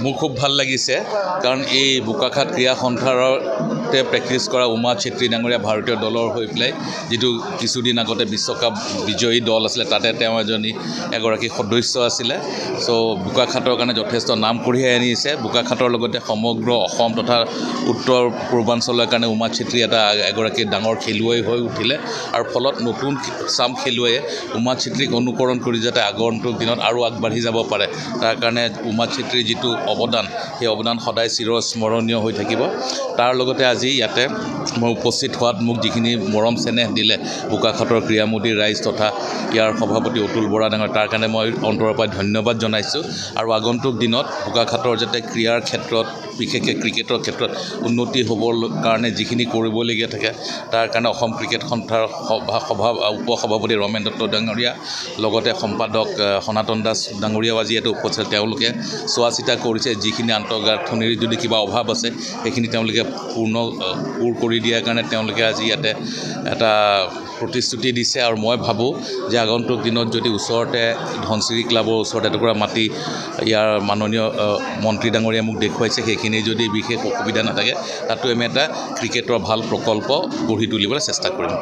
মোৰ খুব ভাল লাগিছে কাৰণ এই বোকাখাট ক্ৰীড়া সন্থাৰতে প্ৰেক্টিছ কৰা উমা চেত্ৰী ডাঙৰীয়া ভাৰতীয় দলৰ হৈ পেলাই যিটো কিছুদিন আগতে বিশ্বকাপ বিজয়ী দল আছিলে তাতে তেওঁ এগৰাকী সদস্য আছিলে চ' বোকাখাটৰ কাৰণে যথেষ্ট নাম কঢ়িয়াই আনিছে বোকাখাটৰ লগতে সমগ্ৰ অসম তথা উত্তৰ পূৰ্বাঞ্চলৰ কাৰণে উমা চেত্ৰী এগৰাকী ডাঙৰ খেলুৱৈ হৈ উঠিলে আৰু ফলত নতুন চাম খেলুৱৈয়ে উমা চেত্ৰীক অনুকৰণ কৰি যাতে আগন্তুক দিনত আৰু আগবাঢ়ি যাব পাৰে তাৰ কাৰণে উমা চেত্ৰীৰ যিটো অৱদান সেই অৱদান সদায় চিৰস্মৰণীয় হৈ থাকিব তাৰ লগতে আজি ইয়াতে মই উপস্থিত হোৱাত মোক যিখিনি মৰম চেনেহ দিলে বোকাখাটৰ ক্ৰীড়ামোদী ৰাইজ তথা ইয়াৰ সভাপতি অতুল বৰা ডাঙৰ তাৰ কাৰণে মই অন্তৰৰ পৰা ধন্যবাদ জনাইছোঁ আৰু আগন্তুক দিনত বোকাখাটৰ যাতে ক্ৰীড়াৰ ক্ষেত্ৰত বিশেষকৈ ক্ৰিকেটৰ ক্ষেত্ৰত উন্নতি হ'বৰ কাৰণে যিখিনি কৰিবলগীয়া থাকে তাৰ কাৰণে অসম ক্ৰিকেট সন্থাৰ উপসভাপতি ৰমেন দত্ত ডাঙৰীয়া লগতে সম্পাদক সনাতন দাস ডাঙৰীয়াও আজি ইয়াতে উপস্থিত তেওঁলোকে চোৱা চিতা কৰিছে যিখিনি আন্তঃগাঁথনিৰ যদি কিবা অভাৱ আছে সেইখিনি তেওঁলোকে পূৰ কৰি দিয়াৰ কাৰণে তেওঁলোকে আজি ইয়াতে এটা প্ৰতিশ্ৰুতি দিছে আৰু মই ভাবোঁ যে আগন্তুক দিনত যদি ওচৰতে ধনচিৰি ক্লাবৰ ওচৰতে এটুকুৰা মাটি ইয়াৰ মাননীয় মন্ত্ৰী ডাঙৰীয়া মোক দেখুৱাইছে সেইখিনি যদি বিশেষ অসুবিধা নাথাকে তাতো আমি এটা ক্ৰিকেটৰ ভাল প্ৰকল্প গঢ়ি তুলিবলৈ চেষ্টা কৰিম।